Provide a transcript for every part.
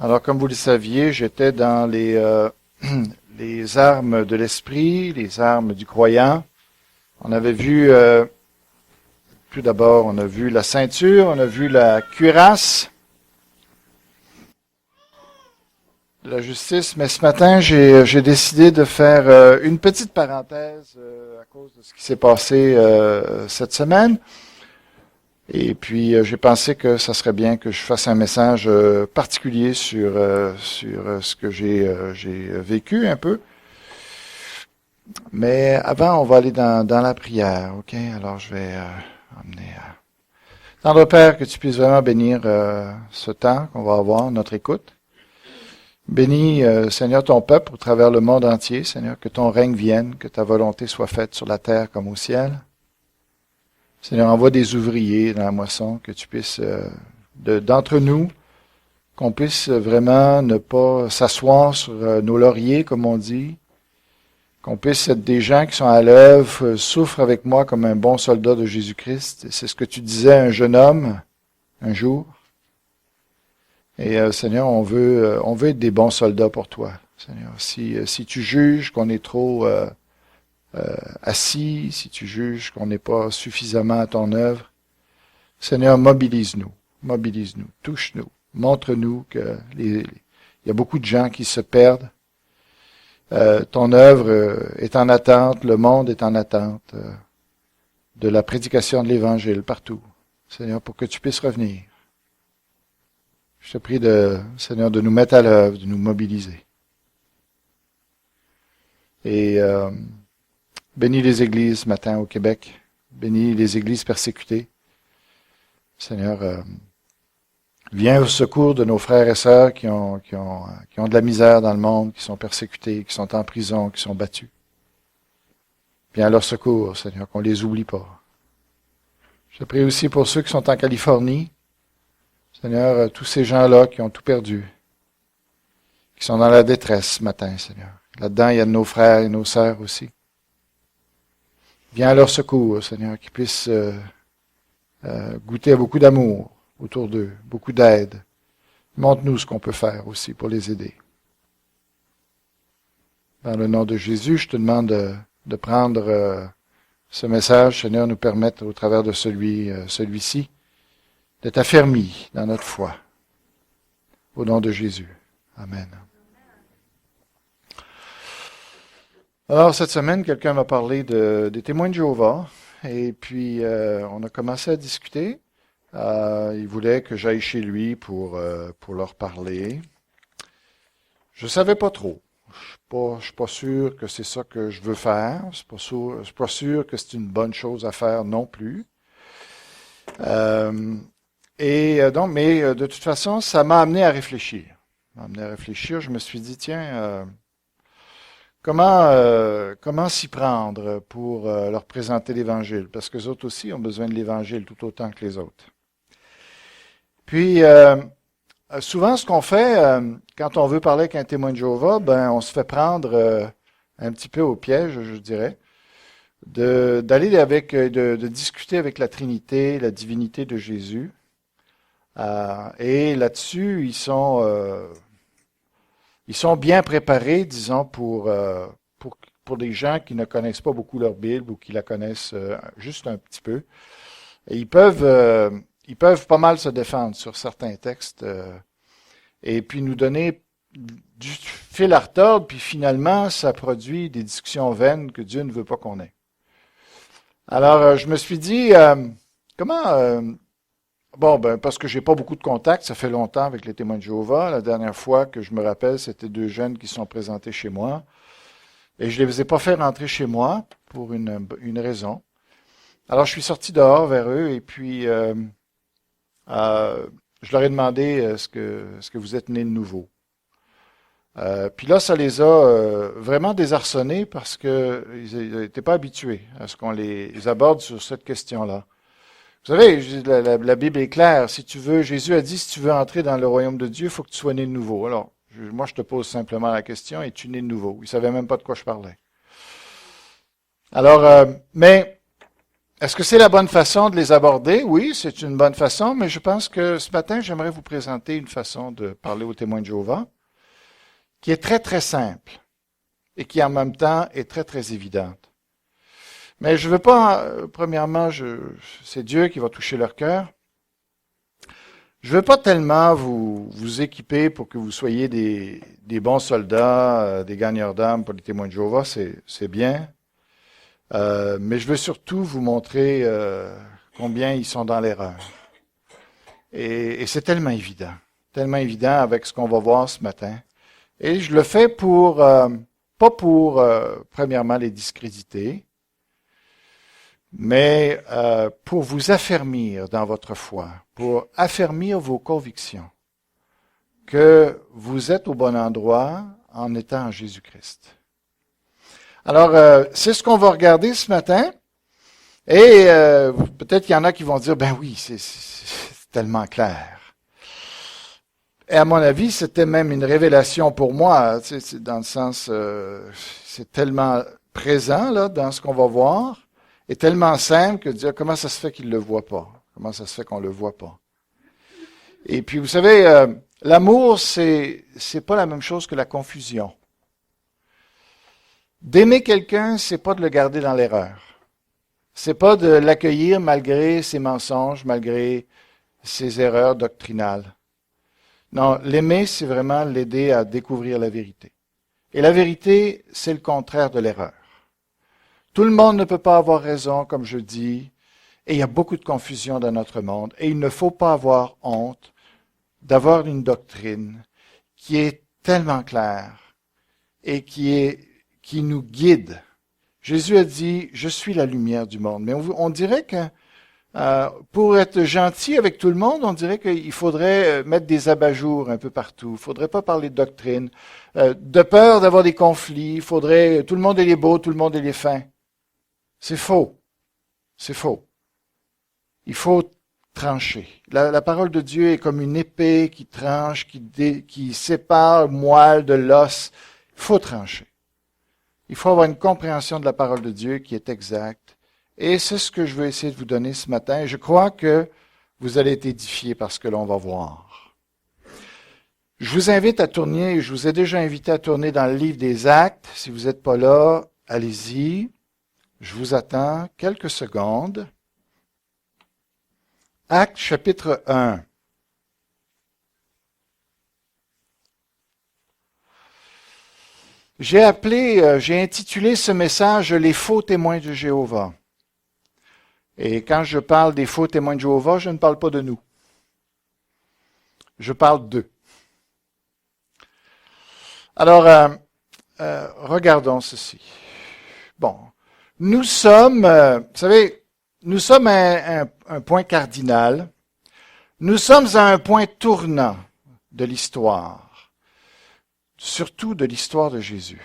Alors, comme vous le saviez, j'étais dans les armes de l'esprit, les armes du croyant. On avait vu, tout d'abord, on a vu la ceinture, on a vu la cuirasse de la justice, mais ce matin, j'ai décidé de faire une petite parenthèse à cause de ce qui s'est passé cette semaine. Et puis, j'ai pensé que ça serait bien que je fasse un message particulier sur ce que j'ai vécu un peu. Mais avant, on va aller dans la prière, OK? Alors, je vais amener... Tendre Père, que tu puisses vraiment bénir ce temps qu'on va avoir, notre écoute. Bénis, Seigneur, ton peuple au travers le monde entier, Seigneur, que ton règne vienne, que ta volonté soit faite sur la terre comme au ciel. Seigneur, envoie des ouvriers dans la moisson, que tu puisses, d'entre nous, qu'on puisse vraiment ne pas s'asseoir sur nos lauriers, comme on dit, qu'on puisse être des gens qui sont à l'œuvre, souffrent avec moi comme un bon soldat de Jésus-Christ. C'est ce que tu disais à un jeune homme un jour. Et Seigneur, on veut être des bons soldats pour toi, Seigneur. Si tu juges qu'on est trop assis, si tu juges qu'on n'est pas suffisamment à ton œuvre, Seigneur, mobilise-nous, touche-nous, montre-nous il y a beaucoup de gens qui se perdent. Ton œuvre est en attente, le monde est en attente de la prédication de l'Évangile partout, Seigneur, pour que tu puisses revenir. Je te prie, Seigneur, de nous mettre à l'œuvre, de nous mobiliser. Et bénis les églises ce matin au Québec. Bénis les églises persécutées. Seigneur, viens au secours de nos frères et sœurs qui ont de la misère dans le monde, qui sont persécutés, qui sont en prison, qui sont battus. Viens à leur secours, Seigneur, qu'on ne les oublie pas. Je te prie aussi pour ceux qui sont en Californie. Seigneur, tous ces gens-là qui ont tout perdu, qui sont dans la détresse ce matin, Seigneur. Là-dedans, il y a de nos frères et nos sœurs aussi. Viens à leur secours, Seigneur, qu'ils puissent goûter à beaucoup d'amour autour d'eux, beaucoup d'aide. Montre-nous ce qu'on peut faire aussi pour les aider. Dans le nom de Jésus, je te demande de prendre ce message, Seigneur, nous permettre au travers de celui-ci, d'être affermis dans notre foi. Au nom de Jésus. Amen. Alors, cette semaine, quelqu'un m'a parlé des témoins de Jéhovah. Et puis, on a commencé à discuter. Il voulait que j'aille chez lui pour leur parler. Je savais pas trop. Je suis pas sûr que c'est ça que je veux faire. Je suis pas sûr que c'est une bonne chose à faire non plus. Mais de toute façon, ça m'a amené à réfléchir. Je me suis dit, tiens, comment s'y prendre pour leur présenter l'Évangile? Parce que les autres aussi ont besoin de l'Évangile tout autant que les autres. Puis, souvent, ce qu'on fait, quand on veut parler avec un témoin de Jéhovah, on se fait prendre un petit peu au piège, je dirais, de discuter avec la Trinité, la divinité de Jésus. Et là-dessus, ils sont bien préparés, disons, pour des gens qui ne connaissent pas beaucoup leur Bible ou qui la connaissent juste un petit peu. Et ils peuvent pas mal se défendre sur certains textes et puis nous donner du fil à retordre, puis finalement, ça produit des discussions vaines que Dieu ne veut pas qu'on ait. Alors, je me suis dit, parce que j'ai pas beaucoup de contacts, ça fait longtemps avec les témoins de Jéhovah. La dernière fois que je me rappelle, c'était 2 jeunes qui sont présentés chez moi. Et je les ai pas fait rentrer chez moi pour une raison. Alors, je suis sorti dehors vers eux et puis je leur ai demandé est-ce que vous êtes nés de nouveau? Puis là, ça les a vraiment désarçonnés parce que ils n'étaient pas habitués à ce qu'on les aborde sur cette question-là. Vous savez, la Bible est claire. Jésus a dit, si tu veux entrer dans le royaume de Dieu, il faut que tu sois né de nouveau. Alors, moi, je te pose simplement la question, es-tu né de nouveau? Ils ne savaient même pas de quoi je parlais. Alors, mais Est-ce que c'est la bonne façon de les aborder? Oui, c'est une bonne façon, mais je pense que ce matin, j'aimerais vous présenter une façon de parler aux témoins de Jéhovah qui est très, très simple et qui en même temps est très, très évidente. Mais je ne veux pas, premièrement, c'est Dieu qui va toucher leur cœur. Je ne veux pas tellement vous équiper pour que vous soyez des bons soldats, des gagneurs d'âme pour les témoins de Jéhovah, c'est bien. Mais je veux surtout vous montrer combien ils sont dans l'erreur. Et c'est tellement évident avec ce qu'on va voir ce matin. Et je le fais pas pour, premièrement, les discréditer, mais pour vous affermir dans votre foi, pour affermir vos convictions, que vous êtes au bon endroit en étant en Jésus-Christ. Alors, c'est ce qu'on va regarder ce matin. Et peut-être qu'il y en a qui vont dire, ben oui, c'est tellement clair. Et à mon avis, c'était même une révélation pour moi, dans le sens, c'est tellement présent là dans ce qu'on va voir, et tellement simple que de dire comment ça se fait qu'il ne le voit pas, comment ça se fait qu'on ne le voit pas. Et puis, vous savez, l'amour, c'est pas la même chose que la confusion. D'aimer quelqu'un, c'est pas de le garder dans l'erreur. C'est pas de l'accueillir malgré ses mensonges, malgré ses erreurs doctrinales. Non, l'aimer, c'est vraiment l'aider à découvrir la vérité. Et la vérité, c'est le contraire de l'erreur. Tout le monde ne peut pas avoir raison, comme je dis, et il y a beaucoup de confusion dans notre monde, et il ne faut pas avoir honte d'avoir une doctrine qui est tellement claire et qui nous guide. Jésus a dit, je suis la lumière du monde. Mais on dirait que pour être gentil avec tout le monde, on dirait qu'il faudrait mettre des abat-jours un peu partout. Il ne faudrait pas parler de doctrine. De peur d'avoir des conflits, il faudrait, tout le monde est beau, tout le monde est fin. C'est faux. C'est faux. Il faut trancher. La parole de Dieu est comme une épée qui tranche, qui sépare moelle de l'os. Il faut trancher. Il faut avoir une compréhension de la parole de Dieu qui est exacte. Et c'est ce que je veux essayer de vous donner ce matin. Je crois que vous allez être édifiés par ce que l'on va voir. Je vous invite à tourner, je vous ai déjà invité à tourner dans le livre des Actes. Si vous n'êtes pas là, allez-y. Je vous attends quelques secondes. Actes chapitre 1. J'ai intitulé ce message « Les faux témoins de Jéhovah ». Et quand je parle des faux témoins de Jéhovah, je ne parle pas de nous. Je parle d'eux. Alors, regardons ceci. Bon, nous sommes, vous savez, nous sommes à un point cardinal. Nous sommes à un point tournant de l'histoire, surtout de l'histoire de Jésus.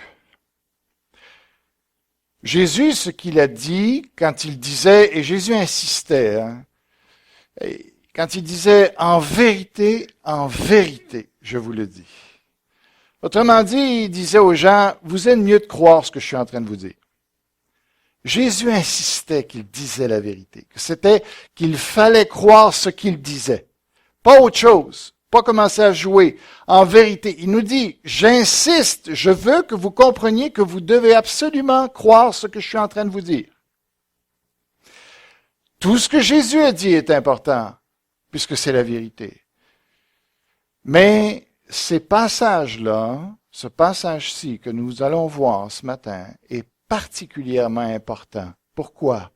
Jésus, ce qu'il a dit quand il disait, et Jésus insistait, quand il disait en vérité, je vous le dis. Autrement dit, il disait aux gens, vous êtes mieux de croire ce que je suis en train de vous dire. Jésus insistait qu'il disait la vérité, qu'il fallait croire ce qu'il disait, pas autre chose. Pas commencer à jouer. En vérité, il nous dit, j'insiste, je veux que vous compreniez que vous devez absolument croire ce que je suis en train de vous dire. Tout ce que Jésus a dit est important, puisque c'est la vérité. Mais ces passages-là, ce passage-ci que nous allons voir ce matin, est particulièrement important. Pourquoi?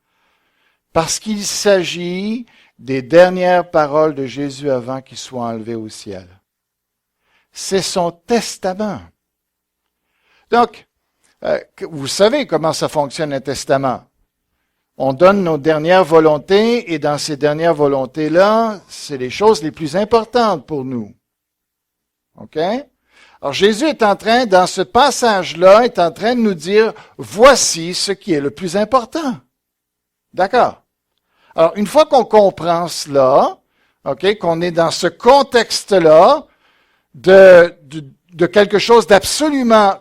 Parce qu'il s'agit des dernières paroles de Jésus avant qu'il soit enlevé au ciel. C'est son testament. Donc, vous savez comment ça fonctionne un testament. On donne nos dernières volontés et dans ces dernières volontés-là, c'est les choses les plus importantes pour nous. OK? Alors Jésus est en train, dans ce passage-là, est en train de nous dire, voici ce qui est le plus important. D'accord? Alors, une fois qu'on comprend cela, OK, qu'on est dans ce contexte-là de quelque chose'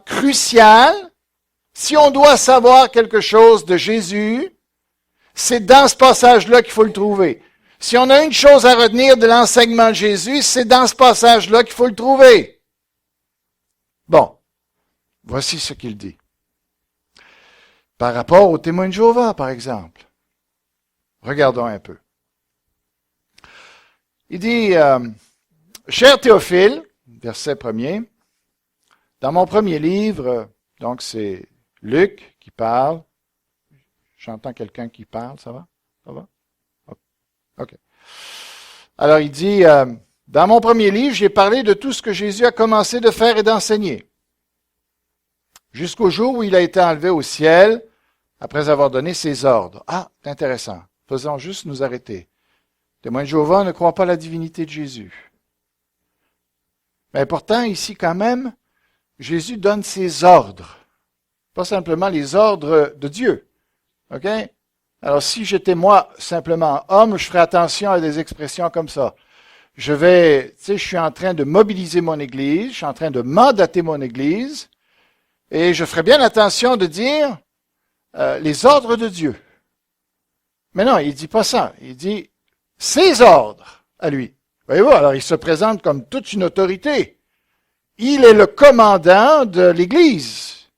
crucial, si on doit savoir quelque chose de Jésus, c'est dans ce passage-là qu'il faut le trouver. Si on a une chose à retenir de l'enseignement de Jésus, c'est dans ce passage-là qu'il faut le trouver. Bon, voici ce qu'il dit. Par rapport aux témoins de Jéhovah, par exemple. Regardons un peu. Il dit, cher Théophile, verset 1er, dans mon premier livre, donc c'est Luc qui parle. J'entends quelqu'un qui parle, ça va? Ça va? OK. Alors il dit, dans mon premier livre, j'ai parlé de tout ce que Jésus a commencé de faire et d'enseigner, jusqu'au jour où il a été enlevé au ciel, après avoir donné ses ordres. Ah, c'est intéressant. Faisons juste nous arrêter. Témoins de Jéhovah ne croient pas à la divinité de Jésus. Mais pourtant, ici quand même, Jésus donne ses ordres. Pas simplement les ordres de Dieu. OK? Alors, si j'étais moi simplement homme, je ferais attention à des expressions comme ça. Je suis en train de mobiliser mon Église, je suis en train de mandater mon Église, et je ferais bien attention de dire les ordres de Dieu. Mais non, il dit pas ça. Il dit ses ordres à lui. Voyez-vous, alors il se présente comme toute une autorité. Il est le commandant de l'Église.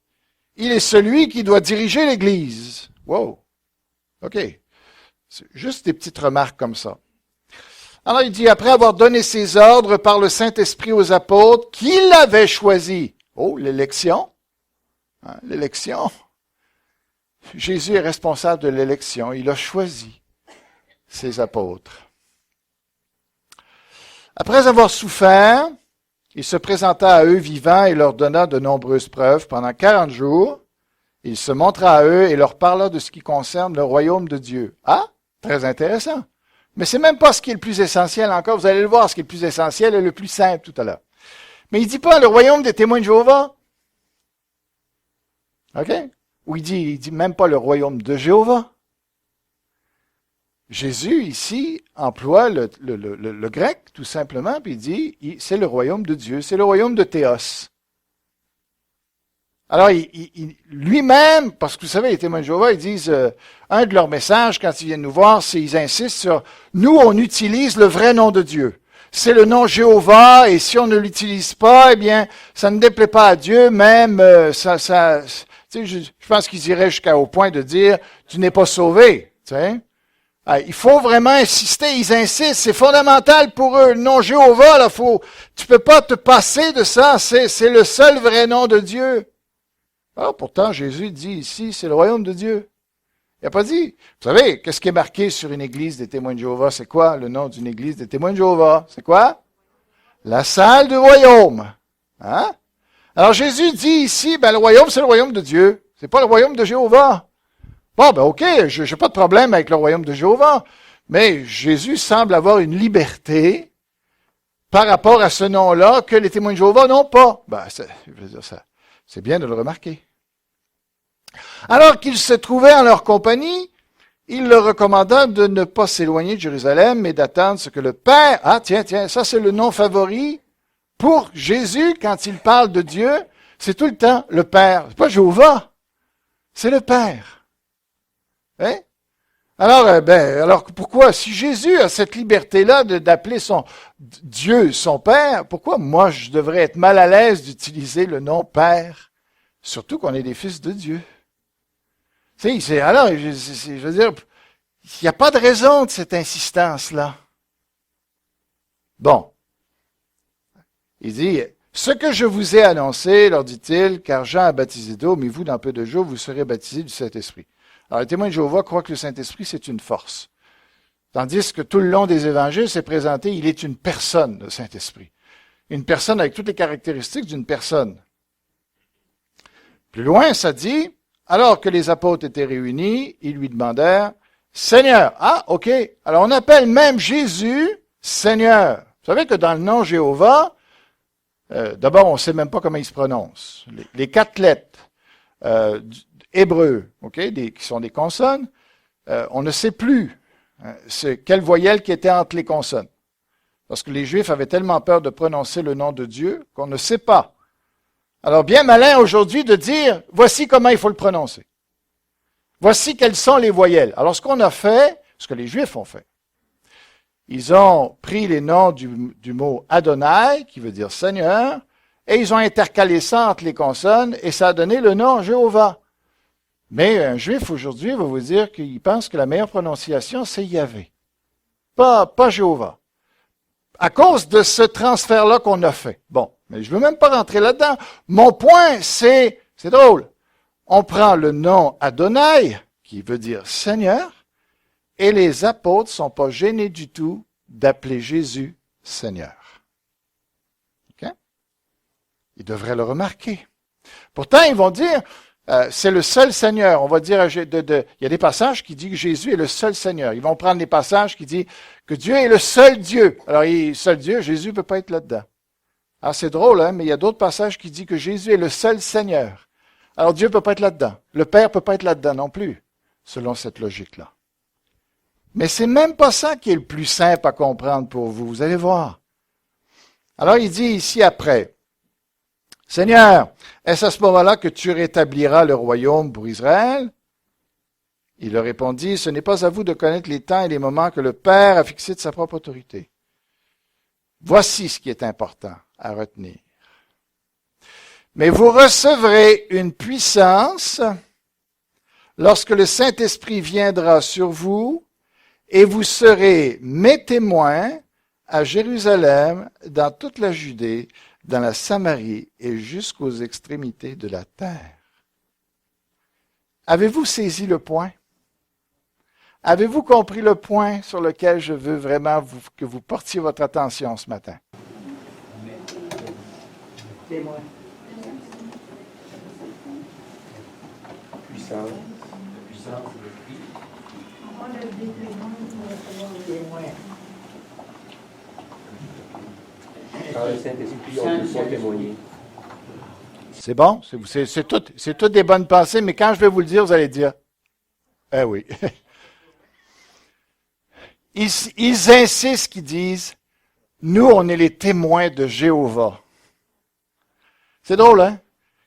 Il est celui qui doit diriger l'Église. Wow. OK. C'est juste des petites remarques comme ça. Alors il dit, après avoir donné ses ordres par le Saint-Esprit aux apôtres qu'il avait choisis. Oh, l'élection. Hein, l'élection. Jésus est responsable de l'élection. Il a choisi ses apôtres. Après avoir souffert, il se présenta à eux vivants et leur donna de nombreuses preuves. Pendant 40 jours, il se montra à eux et leur parla de ce qui concerne le royaume de Dieu. Ah, très intéressant. Mais c'est même pas ce qui est le plus essentiel encore. Vous allez le voir, ce qui est le plus essentiel et le plus simple tout à l'heure. Mais il dit pas le royaume des témoins de Jéhovah. OK? Ou il dit même pas le royaume de Jéhovah. Jésus, ici, emploie le grec, tout simplement, puis il dit, c'est le royaume de Dieu, c'est le royaume de Théos. Alors, lui-même, parce que vous savez, les témoins de Jéhovah, ils disent, un de leurs messages, quand ils viennent nous voir, c'est ils insistent sur, nous, on utilise le vrai nom de Dieu. C'est le nom Jéhovah, et si on ne l'utilise pas, eh bien, ça ne déplaît pas à Dieu, même, tu sais, je pense qu'ils iraient jusqu'au point de dire, tu n'es pas sauvé, tu sais. Il faut vraiment insister, ils insistent, c'est fondamental pour eux. Le nom Jéhovah, là, tu peux pas te passer de ça, c'est le seul vrai nom de Dieu. Alors, pourtant, Jésus dit ici, c'est le royaume de Dieu. Il n'a pas dit, vous savez, qu'est-ce qui est marqué sur une église des témoins de Jéhovah? C'est quoi le nom d'une église des témoins de Jéhovah? C'est quoi? La salle du royaume. Hein? Alors, Jésus dit ici, le royaume, c'est le royaume de Dieu. C'est pas le royaume de Jéhovah. Bon, OK, je n'ai pas de problème avec le royaume de Jéhovah, mais Jésus semble avoir une liberté par rapport à ce nom-là que les témoins de Jéhovah n'ont pas. Je veux dire, c'est bien de le remarquer. Alors qu'il se trouvait en leur compagnie, il leur recommanda de ne pas s'éloigner de Jérusalem, mais d'attendre ce que le Père... Ah, tiens, ça c'est le nom favori pour Jésus quand il parle de Dieu. C'est tout le temps le Père. C'est pas Jéhovah, c'est le Père. Hein? Alors pourquoi, si Jésus a cette liberté-là d'appeler son Dieu son Père, pourquoi moi je devrais être mal à l'aise d'utiliser le nom Père? Surtout qu'on est des fils de Dieu. Tu sais, je veux dire, il n'y a pas de raison de cette insistance-là. Bon. Il dit, ce que je vous ai annoncé, leur dit-il, car Jean a baptisé d'eau, mais vous, dans peu de jours, vous serez baptisés du Saint-Esprit. Alors, les témoins de Jéhovah croient que le Saint-Esprit, c'est une force. Tandis que tout le long des évangiles, c'est présenté, il est une personne, le Saint-Esprit. Une personne avec toutes les caractéristiques d'une personne. Plus loin, ça dit, alors que les apôtres étaient réunis, ils lui demandèrent, Seigneur. Ah, OK. Alors, on appelle même Jésus Seigneur. Vous savez que dans le nom Jéhovah, d'abord, on ne sait même pas comment il se prononce. Les 4 lettres hébreux, OK, qui sont des consonnes, on ne sait plus quelle voyelle qui était entre les consonnes. Parce que les Juifs avaient tellement peur de prononcer le nom de Dieu qu'on ne sait pas. Alors, bien malin aujourd'hui de dire, voici comment il faut le prononcer. Voici quelles sont les voyelles. Alors, ce qu'on a fait, ce que les Juifs ont fait, ils ont pris les noms du mot Adonai, qui veut dire Seigneur, et ils ont intercalé ça entre les consonnes, et ça a donné le nom Jéhovah. Mais un Juif aujourd'hui va vous dire qu'il pense que la meilleure prononciation, c'est Yahvé. Pas Jéhovah. À cause de ce transfert-là qu'on a fait. Bon, mais je ne veux même pas rentrer là-dedans. Mon point, c'est drôle. On prend le nom Adonai, qui veut dire Seigneur, et les apôtres ne sont pas gênés du tout d'appeler Jésus Seigneur. OK? Ils devraient le remarquer. Pourtant, ils vont dire, c'est le seul Seigneur. On va dire, il y a des passages qui disent que Jésus est le seul Seigneur. Ils vont prendre des passages qui disent que Dieu est le seul Dieu. Alors, seul Dieu, Jésus ne peut pas être là-dedans. Alors, c'est drôle, hein, mais il y a d'autres passages qui disent que Jésus est le seul Seigneur. Alors, Dieu ne peut pas être là-dedans. Le Père ne peut pas être là-dedans non plus, selon cette logique-là. Mais c'est même pas ça qui est le plus simple à comprendre pour vous. Vous allez voir. Alors, il dit ici après, Seigneur, est-ce à ce moment-là que tu rétabliras le royaume pour Israël? Il leur répondit, ce n'est pas à vous de connaître les temps et les moments que le Père a fixés de sa propre autorité. Voici ce qui est important à retenir. Mais vous recevrez une puissance lorsque le Saint-Esprit viendra sur vous, et vous serez mes témoins à Jérusalem, dans toute la Judée, dans la Samarie et jusqu'aux extrémités de la terre. Avez-vous saisi le point? Avez-vous compris le point sur lequel je veux vraiment que vous portiez votre attention ce matin? Témoin. Puissance. Puissance, l'esprit. Témoin. Par le Saint-Esprit, on peut pas témoigner. C'est bon? C'est toutes des bonnes pensées, mais quand je vais vous le dire, vous allez dire, eh oui. Ils insistent, qu'ils disent, nous, on est les témoins de Jéhovah. C'est drôle, hein?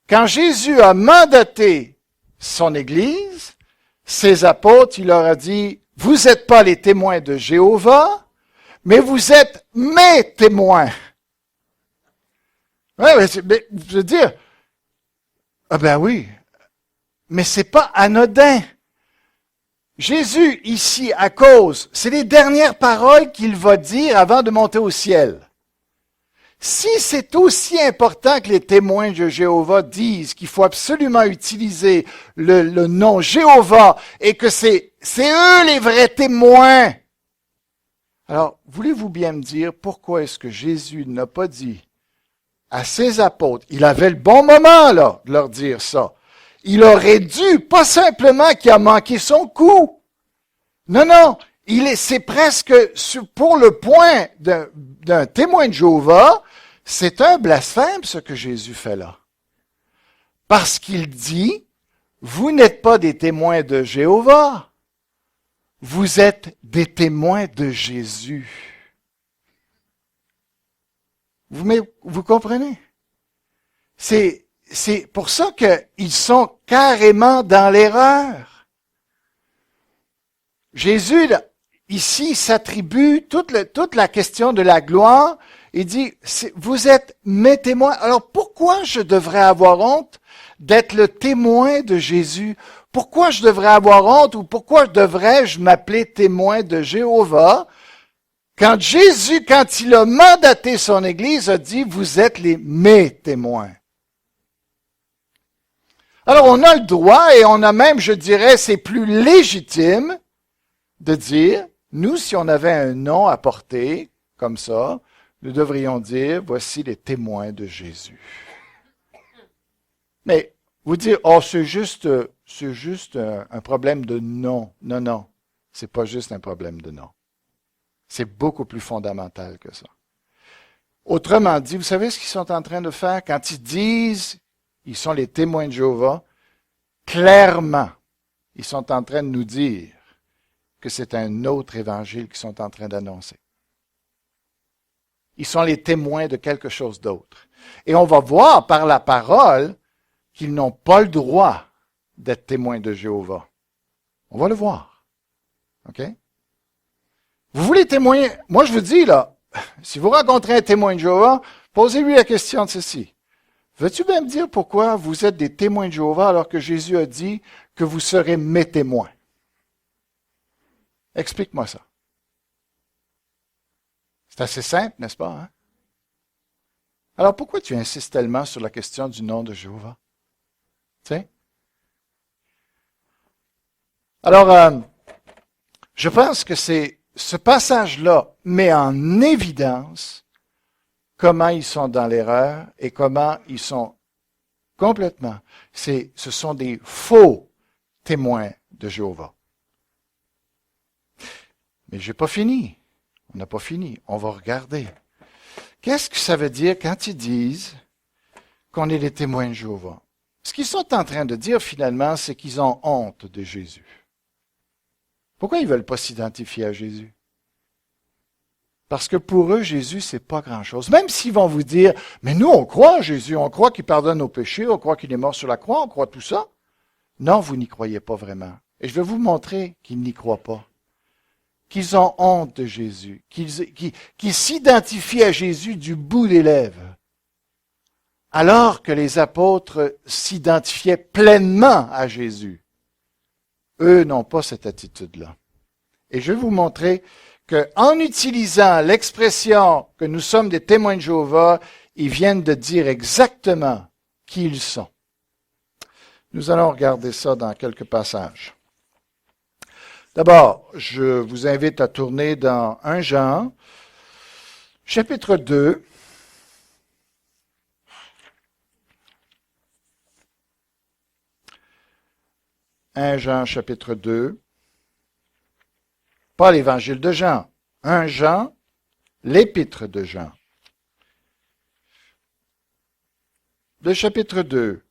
Quand Jésus a mandaté son Église, ses apôtres, il leur a dit, vous n'êtes pas les témoins de Jéhovah, mais vous êtes mes témoins. Ouais, mais je veux dire, ah ben oui, mais c'est pas anodin. Jésus, ici, à cause, c'est les dernières paroles qu'il va dire avant de monter au ciel. Si c'est aussi important que les témoins de Jéhovah disent qu'il faut absolument utiliser le nom Jéhovah et que c'est eux les vrais témoins, alors, voulez-vous bien me dire pourquoi est-ce que Jésus n'a pas dit à ses apôtres, il avait le bon moment là de leur dire ça. Il aurait dû, pas simplement qu'il a manqué son coup. Non, c'est presque pour le point d'un témoin de Jéhovah, c'est un blasphème ce que Jésus fait là. Parce qu'il dit, vous n'êtes pas des témoins de Jéhovah, vous êtes des témoins de Jésus. Vous comprenez? C'est pour ça qu'ils sont carrément dans l'erreur. Jésus, là, ici, s'attribue toute la question de la gloire. Il dit, vous êtes mes témoins. Alors pourquoi je devrais avoir honte d'être le témoin de Jésus? Pourquoi je devrais avoir honte ou pourquoi devrais-je m'appeler témoin de Jéhovah? Quand Jésus, quand il a mandaté son Église, a dit, vous êtes mes témoins. Alors, on a le droit et on a même, je dirais, c'est plus légitime de dire, nous, si on avait un nom à porter, comme ça, nous devrions dire, voici les témoins de Jésus. Mais, vous dire, oh, c'est juste un problème de nom. Non, c'est pas juste un problème de nom. C'est beaucoup plus fondamental que ça. Autrement dit, vous savez ce qu'ils sont en train de faire quand ils disent ils sont les témoins de Jéhovah? Clairement, ils sont en train de nous dire que c'est un autre évangile qu'ils sont en train d'annoncer. Ils sont les témoins de quelque chose d'autre. Et on va voir par la parole qu'ils n'ont pas le droit d'être témoins de Jéhovah. On va le voir. OK? Vous voulez témoigner? Moi, je vous dis, là, si vous rencontrez un témoin de Jéhovah, posez-lui la question de ceci. Veux-tu bien me dire pourquoi vous êtes des témoins de Jéhovah alors que Jésus a dit que vous serez mes témoins? Explique-moi ça. C'est assez simple, n'est-ce pas? Hein? Alors, pourquoi tu insistes tellement sur la question du nom de Jéhovah? Tu sais? Alors, je pense que ce passage-là met en évidence comment ils sont dans l'erreur et comment ils sont complètement. Ce sont des faux témoins de Jéhovah. Mais j'ai pas fini. On n'a pas fini. On va regarder. Qu'est-ce que ça veut dire quand ils disent qu'on est des témoins de Jéhovah? Ce qu'ils sont en train de dire finalement, c'est qu'ils ont honte de Jésus. Pourquoi ils ne veulent pas s'identifier à Jésus? Parce que pour eux, Jésus, c'est pas grand-chose. Même s'ils vont vous dire, mais nous, on croit en Jésus, on croit qu'il pardonne nos péchés, on croit qu'il est mort sur la croix, on croit tout ça. Non, vous n'y croyez pas vraiment. Et je vais vous montrer qu'ils n'y croient pas. Qu'ils ont honte de Jésus, qu'ils s'identifient à Jésus du bout des lèvres, alors que les apôtres s'identifiaient pleinement à Jésus. Eux n'ont pas cette attitude-là. Et je vais vous montrer qu'en utilisant l'expression que nous sommes des témoins de Jéhovah, ils viennent de dire exactement qui ils sont. Nous allons regarder ça dans quelques passages. D'abord, je vous invite à tourner dans 1 Jean, chapitre 2. « 1 Jean, chapitre 2. Pas l'évangile de Jean. 1 Jean, l'épître de Jean. Le chapitre 2,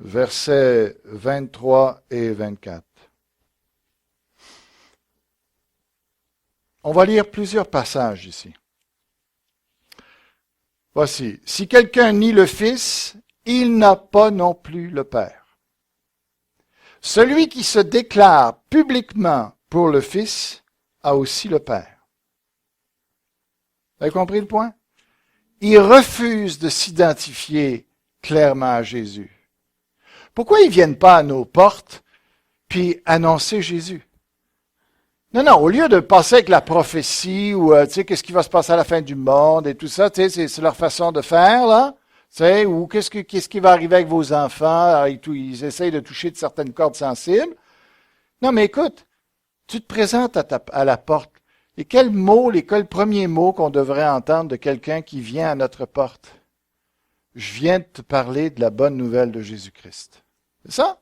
versets 23 et 24. On va lire plusieurs passages ici. Voici. « Si quelqu'un nie le Fils, il n'a pas non plus le Père. Celui qui se déclare publiquement pour le Fils a aussi le Père. » Vous avez compris le point? Il refuse de s'identifier clairement à Jésus. Pourquoi ils ne viennent pas à nos portes puis annoncer Jésus? Non, au lieu de passer avec la prophétie ou, qu'est-ce qui va se passer à la fin du monde et tout ça, c'est leur façon de faire, là. Ou qu'est-ce qui va arriver avec vos enfants, et tout, ils essayent de toucher de certaines cordes sensibles. Non, mais écoute, tu te présentes à la porte. Et quel premier mot qu'on devrait entendre de quelqu'un qui vient à notre porte? Je viens de te parler de la bonne nouvelle de Jésus-Christ. C'est ça?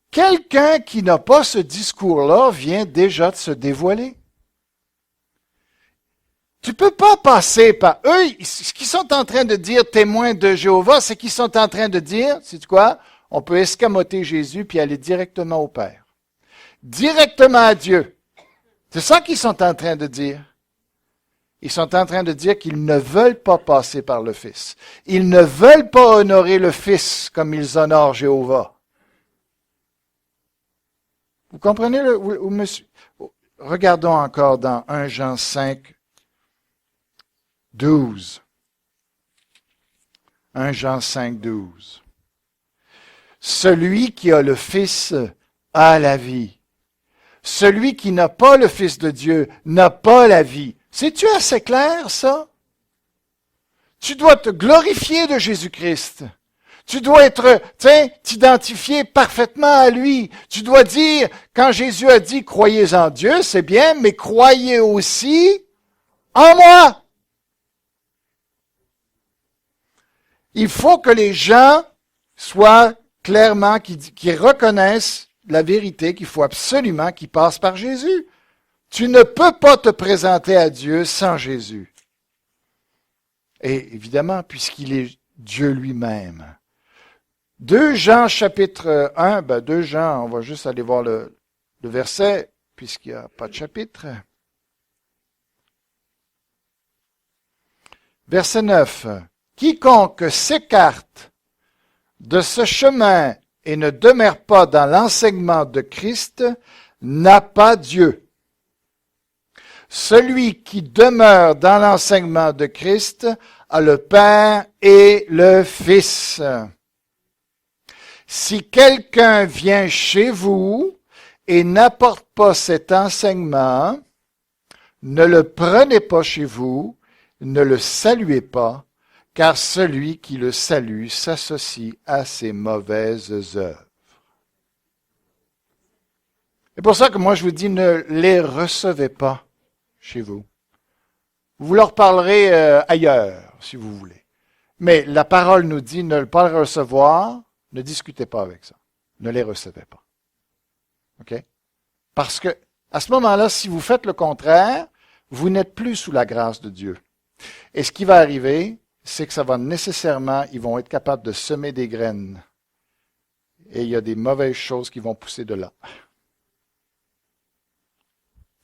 Quelqu'un qui n'a pas ce discours-là vient déjà de se dévoiler. Tu peux pas passer par eux. Ce qu'ils sont en train de dire, témoins de Jéhovah, c'est qu'ils sont en train de dire, sais-tu quoi? On peut escamoter Jésus puis aller directement au Père. Directement à Dieu. C'est ça qu'ils sont en train de dire. Ils sont en train de dire qu'ils ne veulent pas passer par le Fils. Ils ne veulent pas honorer le Fils comme ils honorent Jéhovah. Vous comprenez? Regardons encore dans 1 Jean 5, 12. 1 Jean 5, 12. Celui qui a le Fils a la vie. Celui qui n'a pas le Fils de Dieu n'a pas la vie. C'est-tu assez clair, ça? Tu dois te glorifier de Jésus-Christ. Tu dois t'identifier parfaitement à lui. Tu dois dire, quand Jésus a dit, croyez en Dieu, c'est bien, mais croyez aussi en moi. Il faut que les gens soient clairement, qui reconnaissent la vérité, qu'il faut absolument qu'ils passent par Jésus. Tu ne peux pas te présenter à Dieu sans Jésus. Et évidemment, puisqu'il est Dieu lui-même. 2 Jean chapitre 1, 2 Jean, on va juste aller voir le verset, puisqu'il n'y a pas de chapitre. Verset 9. Quiconque s'écarte de ce chemin et ne demeure pas dans l'enseignement de Christ n'a pas Dieu. Celui qui demeure dans l'enseignement de Christ a le Père et le Fils. Si quelqu'un vient chez vous et n'apporte pas cet enseignement, ne le prenez pas chez vous, ne le saluez pas, car celui qui le salue s'associe à ses mauvaises œuvres. C'est pour ça que moi je vous dis, ne les recevez pas chez vous. Vous leur parlerez ailleurs, si vous voulez. Mais la parole nous dit, ne pas les recevoir, ne discutez pas avec ça. Ne les recevez pas. OK? Parce que, à ce moment-là, si vous faites le contraire, vous n'êtes plus sous la grâce de Dieu. Et ce qui va arriver, c'est que ça va nécessairement, ils vont être capables de semer des graines. Et il y a des mauvaises choses qui vont pousser de là. Il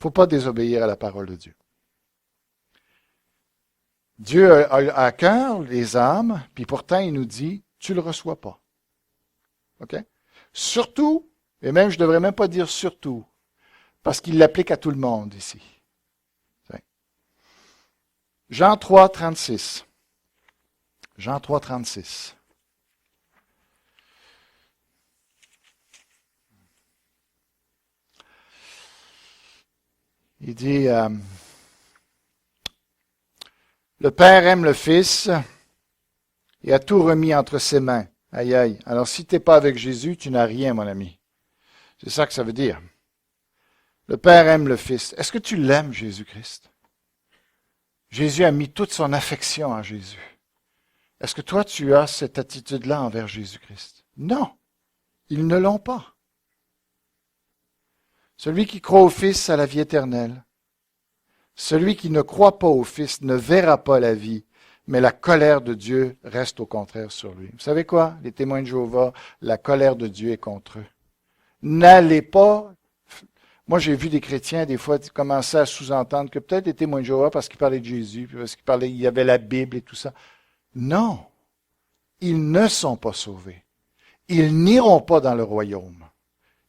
ne faut pas désobéir à la parole de Dieu. Dieu a à cœur les âmes, puis pourtant il nous dit, tu ne le reçois pas. OK? Surtout, et même je ne devrais même pas dire surtout, parce qu'il l'applique à tout le monde ici. Jean 3, 36. Jean 3, 36. Il dit, le Père aime le Fils et a tout remis entre ses mains. Aïe, aïe. Alors, si tu n'es pas avec Jésus, tu n'as rien, mon ami. C'est ça que ça veut dire. Le Père aime le Fils. Est-ce que tu l'aimes, Jésus-Christ? Jésus a mis toute son affection à Jésus. Est-ce que toi, tu as cette attitude-là envers Jésus-Christ? Non, ils ne l'ont pas. Celui qui croit au Fils a la vie éternelle. Celui qui ne croit pas au Fils ne verra pas la vie, mais la colère de Dieu reste au contraire sur lui. Vous savez quoi? Les témoins de Jéhovah, la colère de Dieu est contre eux. N'allez pas... Moi, j'ai vu des chrétiens, des fois, commencer à sous-entendre que peut-être les témoins de Jéhovah, parce qu'ils parlaient de Jésus, parce qu'ils parlaient, il y avait la Bible et tout ça. Non, ils ne sont pas sauvés. Ils n'iront pas dans le royaume.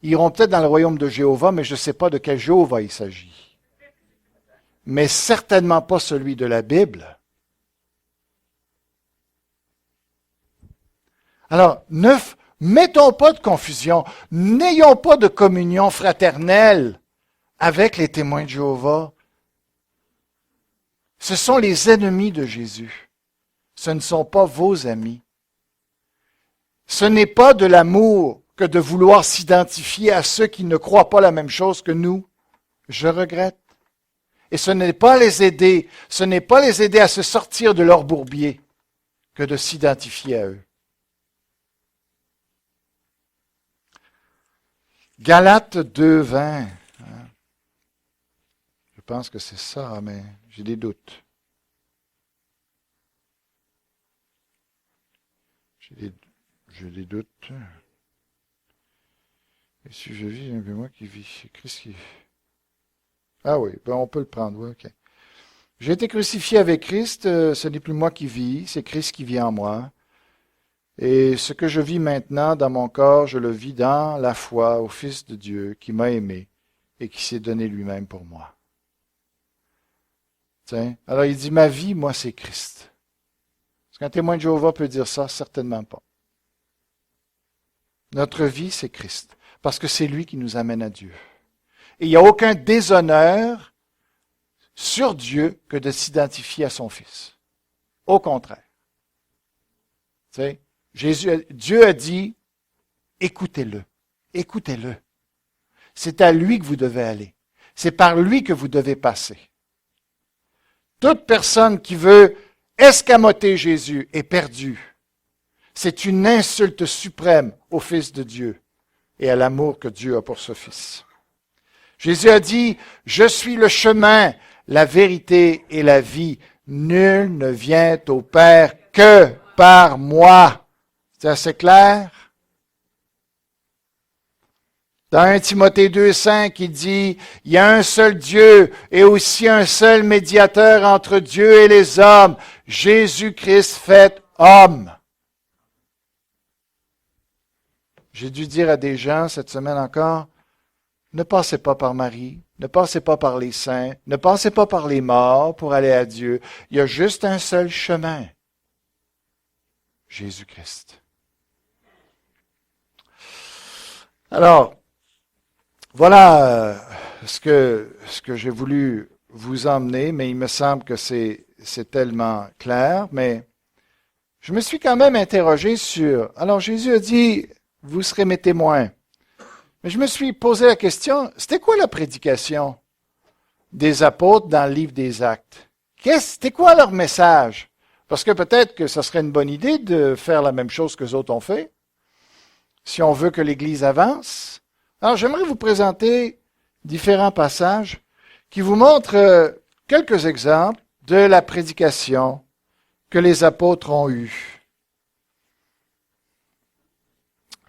Ils iront peut-être dans le royaume de Jéhovah, mais je ne sais pas de quel Jéhovah il s'agit. Mais certainement pas celui de la Bible. Alors, mettons pas de confusion, n'ayons pas de communion fraternelle avec les témoins de Jéhovah. Ce sont les ennemis de Jésus. Ce ne sont pas vos amis. Ce n'est pas de l'amour que de vouloir s'identifier à ceux qui ne croient pas la même chose que nous. Je regrette. Et ce n'est pas les aider à se sortir de leur bourbier que de s'identifier à eux. Galates 2:20. Je pense que c'est ça, mais j'ai des doutes. J'ai des doutes. Et si je vis, un peu moi qui vis, c'est Christ qui... Ah oui, ben on peut le prendre, oui, ok. J'ai été crucifié avec Christ, ce n'est plus moi qui vis, c'est Christ qui vit en moi. Et ce que je vis maintenant dans mon corps, je le vis dans la foi au Fils de Dieu qui m'a aimé et qui s'est donné lui-même pour moi. Tiens, alors il dit, ma vie, moi, c'est Christ. Est-ce qu'un témoin de Jéhovah peut dire ça? Certainement pas. Notre vie, c'est Christ, parce que c'est lui qui nous amène à Dieu. Et il n'y a aucun déshonneur sur Dieu que de s'identifier à son Fils. Au contraire. Tu sais, Dieu a dit, écoutez-le, écoutez-le. C'est à lui que vous devez aller. C'est par lui que vous devez passer. Toute personne qui veut escamoter Jésus est perdue. C'est une insulte suprême au Fils de Dieu et à l'amour que Dieu a pour ce Fils. Jésus a dit, je suis le chemin, la vérité et la vie. Nul ne vient au Père que par moi. C'est assez clair? Dans 1 Timothée 2,5, il dit, il y a un seul Dieu et aussi un seul médiateur entre Dieu et les hommes, Jésus-Christ fait homme. J'ai dû dire à des gens cette semaine encore, ne passez pas par Marie, ne passez pas par les saints, ne passez pas par les morts pour aller à Dieu. Il y a juste un seul chemin. Jésus-Christ. Alors, voilà ce que j'ai voulu vous emmener, mais il me semble que c'est tellement clair, mais je me suis quand même interrogé sur... Alors Jésus a dit, vous serez mes témoins. Mais je me suis posé la question, c'était quoi la prédication des apôtres dans le livre des Actes? C'était quoi leur message? Parce que peut-être que ce serait une bonne idée de faire la même chose que les autres ont fait, si on veut que l'Église avance. Alors j'aimerais vous présenter différents passages qui vous montrent quelques exemples de la prédication que les apôtres ont eue.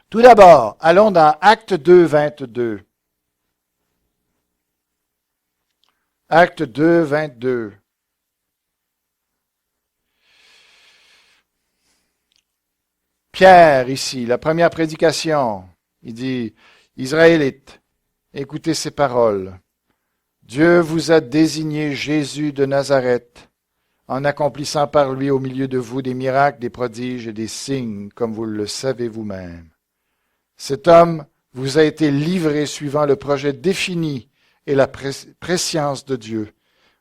Tout d'abord, allons dans Actes 2, 22. Actes 2, 22. Pierre, ici, la première prédication, il dit, Israélites, écoutez ces paroles. Dieu vous a désigné Jésus de Nazareth, en accomplissant par lui au milieu de vous des miracles, des prodiges et des signes, comme vous le savez vous-même. Cet homme vous a été livré suivant le projet défini et la prescience de Dieu.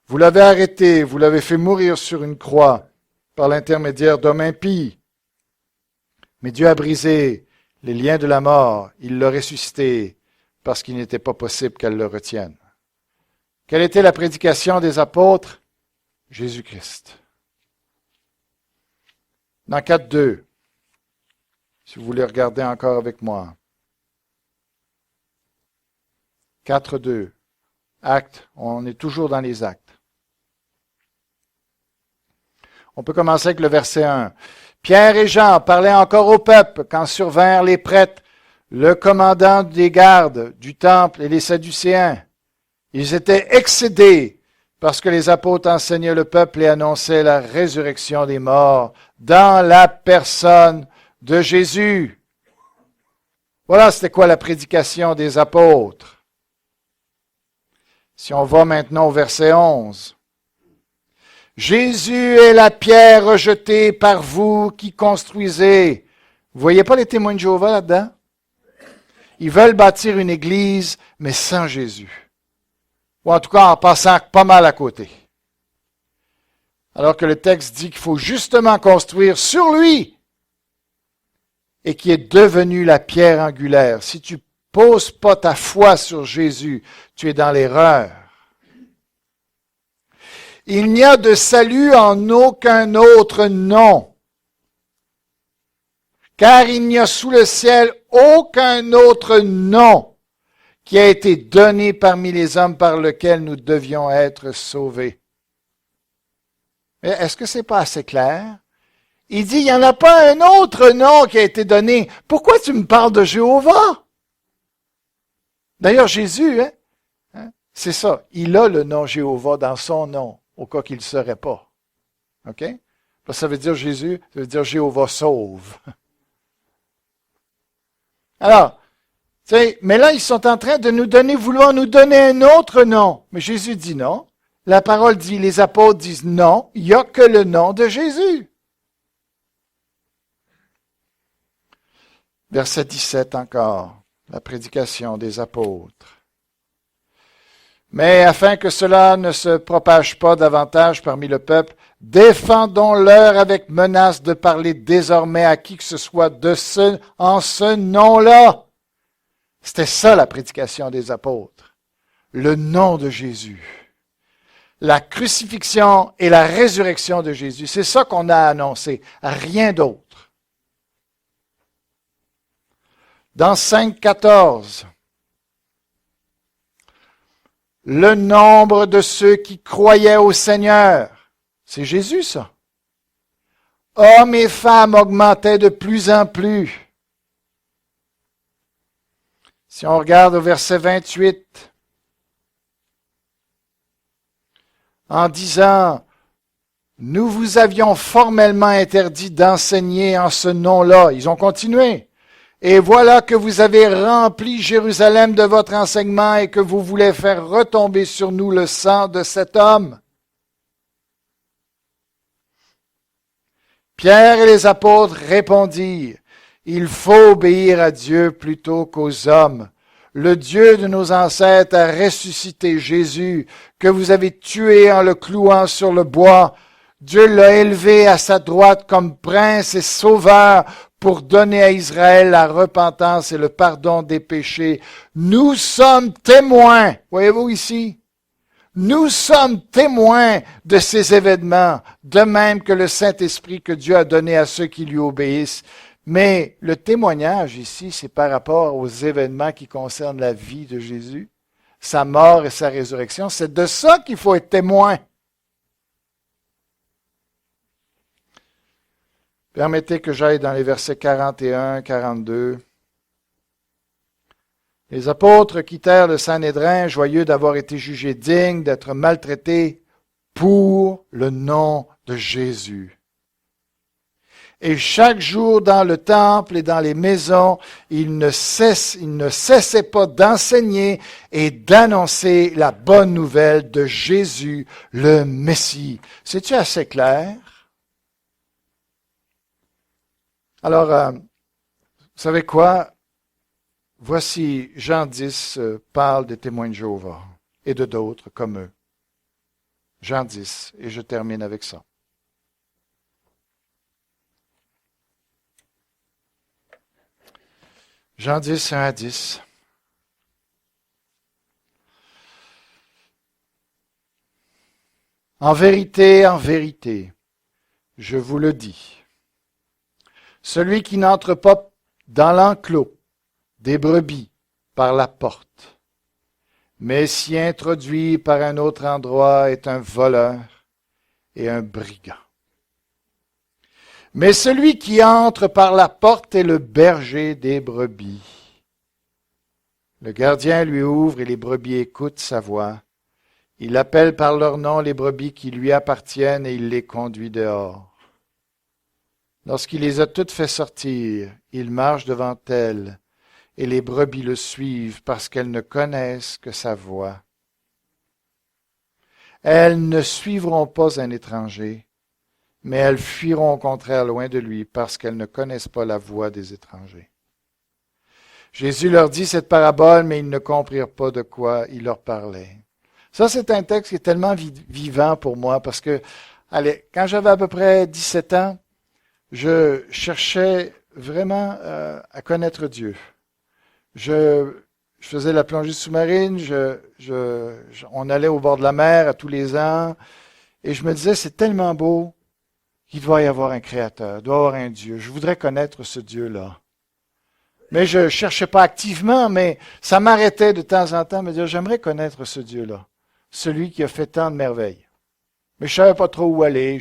Vous l'avez arrêté, vous l'avez fait mourir sur une croix par l'intermédiaire d'hommes impies. Mais Dieu a brisé les liens de la mort, il l'a ressuscité parce qu'il n'était pas possible qu'elle le retienne. Quelle était la prédication des apôtres? Jésus-Christ. Dans 4.2, si vous voulez regarder encore avec moi. 4.2, Actes, on est toujours dans les actes. On peut commencer avec le verset 1. Pierre et Jean parlaient encore au peuple quand survinrent les prêtres, le commandant des gardes du temple et les Sadducéens. Ils étaient excédés parce que les apôtres enseignaient le peuple et annonçaient la résurrection des morts dans la personne de Jésus. Voilà, c'était quoi la prédication des apôtres. Si on va maintenant au verset 11. Jésus est la pierre rejetée par vous qui construisez. Vous voyez pas les témoins de Jéhovah là-dedans? Ils veulent bâtir une église, mais sans Jésus. Ou en tout cas en passant pas mal à côté. Alors que le texte dit qu'il faut justement construire sur lui et qui est devenu la pierre angulaire. Si tu poses pas ta foi sur Jésus, tu es dans l'erreur. Il n'y a de salut en aucun autre nom, car il n'y a sous le ciel aucun autre nom qui a été donné parmi les hommes par lequel nous devions être sauvés. Mais est-ce que c'est pas assez clair? Il dit, il n'y en a pas un autre nom qui a été donné. Pourquoi tu me parles de Jéhovah? D'ailleurs, Jésus, c'est ça. Il a le nom Jéhovah dans son nom, au cas qu'il ne serait pas. OK? Parce que ça veut dire Jésus, ça veut dire Jéhovah sauve. Alors, tu sais, mais là, ils sont en train de vouloir nous donner un autre nom. Mais Jésus dit non. La parole dit, les apôtres disent non, il n'y a que le nom de Jésus. Verset 17 encore, la prédication des apôtres. Mais afin que cela ne se propage pas davantage parmi le peuple, défendons-leur avec menace de parler désormais à qui que ce soit en ce nom-là. C'était ça la prédication des apôtres. Le nom de Jésus. La crucifixion et la résurrection de Jésus. C'est ça qu'on a annoncé. Rien d'autre. Dans 5.14, le nombre de ceux qui croyaient au Seigneur, c'est Jésus ça. Hommes et femmes augmentaient de plus en plus. Si on regarde au verset 28, en disant, nous vous avions formellement interdit d'enseigner en ce nom-là. Ils ont continué. Et voilà que vous avez rempli Jérusalem de votre enseignement et que vous voulez faire retomber sur nous le sang de cet homme. Pierre et les apôtres répondirent, il faut obéir à Dieu plutôt qu'aux hommes. Le Dieu de nos ancêtres a ressuscité Jésus, que vous avez tué en le clouant sur le bois. Dieu l'a élevé à sa droite comme prince et sauveur pour donner à Israël la repentance et le pardon des péchés. Nous sommes témoins, voyez-vous ici, nous sommes témoins de ces événements, de même que le Saint-Esprit que Dieu a donné à ceux qui lui obéissent. Mais le témoignage ici, c'est par rapport aux événements qui concernent la vie de Jésus, sa mort et sa résurrection. C'est de ça qu'il faut être témoin. Permettez que j'aille dans les versets 41, 42. Les apôtres quittèrent le Sanhédrin, joyeux d'avoir été jugés dignes d'être maltraités pour le nom de Jésus. Et chaque jour dans le temple et dans les maisons, ils ne cessaient pas d'enseigner et d'annoncer la bonne nouvelle de Jésus, le Messie. C'est-tu assez clair? Alors, vous savez quoi? Voici, Jean 10 parle des témoins de Jéhovah et de d'autres comme eux. Jean 10, et je termine avec ça. Jean 10, 1 à 10. En vérité, je vous le dis, celui qui n'entre pas dans l'enclos des brebis par la porte, mais s'y introduit par un autre endroit est un voleur et un brigand. Mais celui qui entre par la porte est le berger des brebis. Le gardien lui ouvre et les brebis écoutent sa voix. Il appelle par leur nom les brebis qui lui appartiennent et il les conduit dehors. Lorsqu'il les a toutes fait sortir, il marche devant elles, et les brebis le suivent parce qu'elles ne connaissent que sa voix. Elles ne suivront pas un étranger, mais elles fuiront au contraire loin de lui parce qu'elles ne connaissent pas la voix des étrangers. Jésus leur dit cette parabole, mais ils ne comprirent pas de quoi il leur parlait. Ça, c'est un texte qui est tellement vivant pour moi parce que, allez, quand j'avais à peu près 17 ans, je cherchais vraiment à connaître Dieu. Je faisais la plongée sous-marine, on allait au bord de la mer à tous les ans, et je me disais, c'est tellement beau qu'il doit y avoir un Créateur, il doit y avoir un Dieu. Je voudrais connaître ce Dieu-là. Mais je ne cherchais pas activement, mais ça m'arrêtait de temps en temps de me dire, j'aimerais connaître ce Dieu-là, celui qui a fait tant de merveilles. Mais je ne savais pas trop où aller.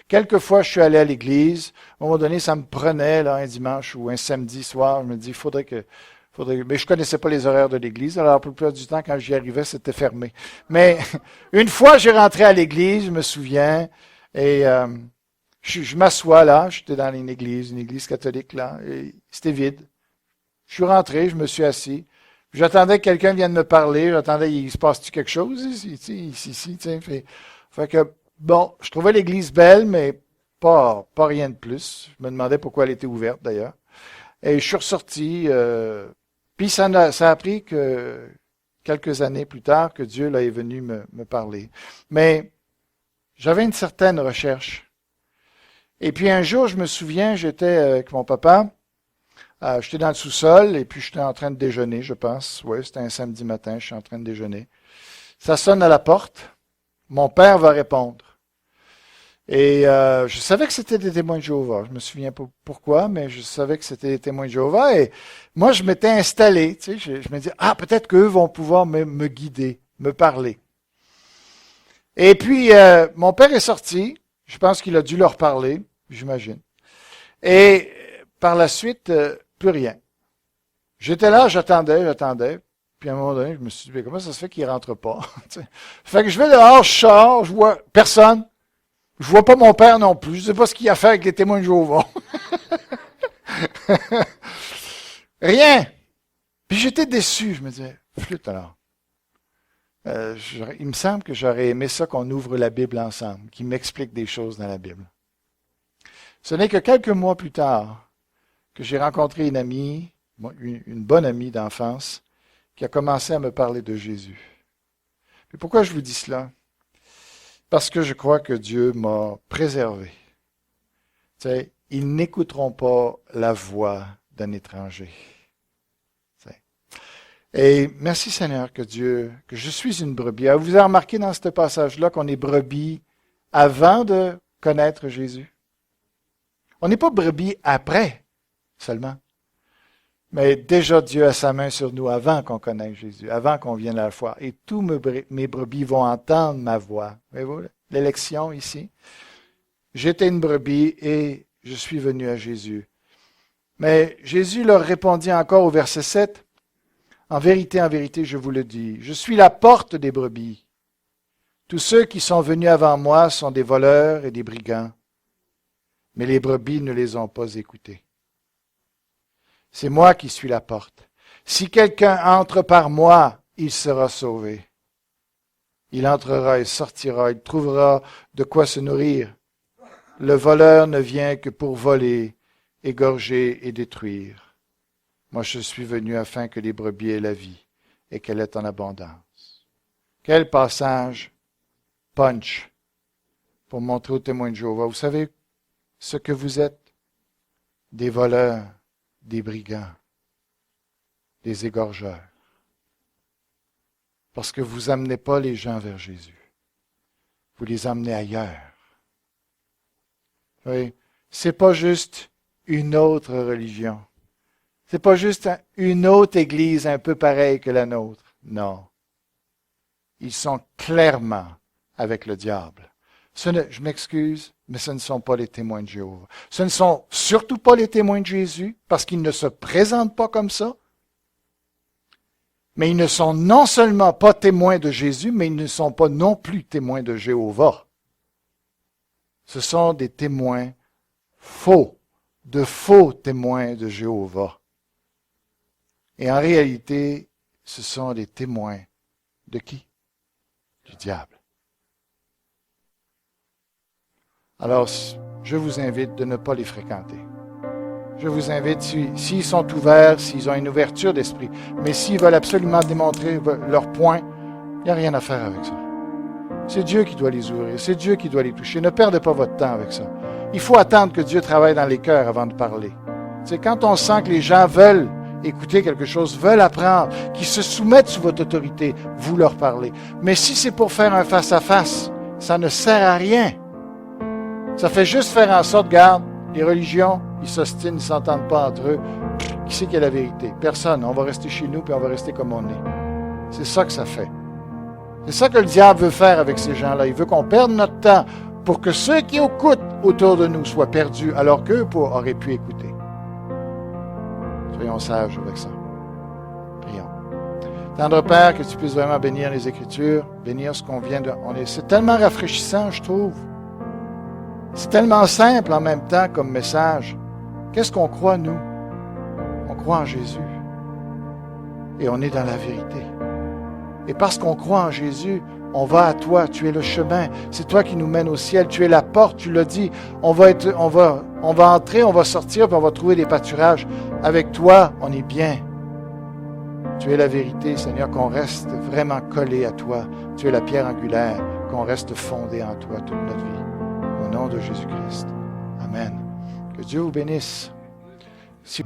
Quelquefois, je suis allé à l'église. À un moment donné, ça me prenait, là, un dimanche ou un samedi soir. Je me dis, mais je connaissais pas les horaires de l'église. Alors, la plupart du temps, quand j'y arrivais, c'était fermé. Mais une fois, j'ai rentré à l'église, je me souviens, et je m'assois là. J'étais dans une église catholique, là, et c'était vide. Je suis rentré, je me suis assis. J'attendais que quelqu'un vienne me parler. J'attendais, il se passe-tu quelque chose ici, fait que, bon, je trouvais l'église belle, mais pas rien de plus. Je me demandais pourquoi elle était ouverte, d'ailleurs. Et je suis ressorti, puis ça a pris que quelques années plus tard que Dieu là, est venu me parler. Mais j'avais une certaine recherche. Et puis un jour, je me souviens, j'étais avec mon papa, j'étais dans le sous-sol, et puis j'étais en train de déjeuner, je pense. Oui, c'était un samedi matin, je suis en train de déjeuner. Ça sonne à la porte. Mon père va répondre. Et je savais que c'était des témoins de Jéhovah. Je me souviens pas pourquoi, mais je savais que c'était des témoins de Jéhovah. Et moi, je m'étais installé. Tu sais, je me disais, peut-être qu'eux vont pouvoir me guider, me parler. Et puis, mon père est sorti. Je pense qu'il a dû leur parler, j'imagine. Et par la suite, plus rien. J'étais là, j'attendais. Puis à un moment donné, je me suis dit, mais comment ça se fait qu'il ne rentre pas? Fait que je vais dehors, je sors, je vois personne. Je vois pas mon père non plus. Je ne sais pas ce qu'il a fait avec les témoins de Jéhovah. Rien. Puis j'étais déçu. Je me disais, flûte alors. Il me semble que j'aurais aimé ça qu'on ouvre la Bible ensemble, qu'il m'explique des choses dans la Bible. Ce n'est que quelques mois plus tard que j'ai rencontré une amie, une bonne amie d'enfance, qui a commencé à me parler de Jésus. Et pourquoi je vous dis cela? Parce que je crois que Dieu m'a préservé. Tu sais, ils n'écouteront pas la voix d'un étranger. Tu sais. Et merci Seigneur que je suis une brebis. Vous avez remarqué dans ce passage-là qu'on est brebis avant de connaître Jésus? On n'est pas brebis après seulement. Mais déjà, Dieu a sa main sur nous avant qu'on connaisse Jésus, avant qu'on vienne à la foi. Et tous mes brebis vont entendre ma voix. Voyez-vous, l'élection ici. J'étais une brebis et je suis venu à Jésus. Mais Jésus leur répondit encore au verset 7. En vérité, je vous le dis, je suis la porte des brebis. Tous ceux qui sont venus avant moi sont des voleurs et des brigands. Mais les brebis ne les ont pas écoutés. C'est moi qui suis la porte. Si quelqu'un entre par moi, il sera sauvé. Il entrera et sortira, il trouvera de quoi se nourrir. Le voleur ne vient que pour voler, égorger et détruire. Moi, je suis venu afin que les brebis aient la vie et qu'elle ait en abondance. Quel passage punch pour montrer aux témoins de Jéhovah. Vous savez ce que vous êtes? Des voleurs, des brigands, des égorgeurs. Parce que vous n'amenez pas les gens vers Jésus. Vous les amenez ailleurs. Oui, c'est pas juste une autre religion. C'est pas juste une autre église un peu pareille que la nôtre. Non. Ils sont clairement avec le diable. Je m'excuse, mais ce ne sont pas les témoins de Jéhovah. Ce ne sont surtout pas les témoins de Jésus, parce qu'ils ne se présentent pas comme ça. Mais ils ne sont non seulement pas témoins de Jésus, mais ils ne sont pas non plus témoins de Jéhovah. Ce sont des témoins faux, de faux témoins de Jéhovah. Et en réalité, ce sont des témoins de qui? Du diable. Alors, je vous invite de ne pas les fréquenter. Je vous invite, s'ils sont ouverts, s'ils ont une ouverture d'esprit, mais s'ils veulent absolument démontrer leur point, il n'y a rien à faire avec ça. C'est Dieu qui doit les ouvrir, c'est Dieu qui doit les toucher. Ne perdez pas votre temps avec ça. Il faut attendre que Dieu travaille dans les cœurs avant de parler. C'est quand on sent que les gens veulent écouter quelque chose, veulent apprendre, qu'ils se soumettent sous votre autorité, vous leur parlez. Mais si c'est pour faire un face-à-face, ça ne sert à rien. Ça fait juste faire en sorte, regarde, les religions, ils s'ostinent, ils ne s'entendent pas entre eux. Qui c'est qui a la vérité? Personne. On va rester chez nous puis on va rester comme on est. C'est ça que ça fait. C'est ça que le diable veut faire avec ces gens-là. Il veut qu'on perde notre temps pour que ceux qui écoutent autour de nous soient perdus alors qu'eux auraient pu écouter. Soyons sages avec ça. Prions. Tendre Père, que tu puisses vraiment bénir les Écritures, bénir ce qu'on vient de... C'est tellement rafraîchissant, je trouve. C'est tellement simple en même temps comme message. Qu'est-ce qu'on croit, nous? On croit en Jésus. Et on est dans la vérité. Et parce qu'on croit en Jésus, on va à toi. Tu es le chemin. C'est toi qui nous mènes au ciel. Tu es la porte, tu l'as dit. On va entrer, on va sortir, puis on va trouver des pâturages. Avec toi, on est bien. Tu es la vérité, Seigneur, qu'on reste vraiment collé à toi. Tu es la pierre angulaire, qu'on reste fondé en toi toute notre vie. Au nom de Jésus-Christ. Amen. Que Dieu vous bénisse. Si...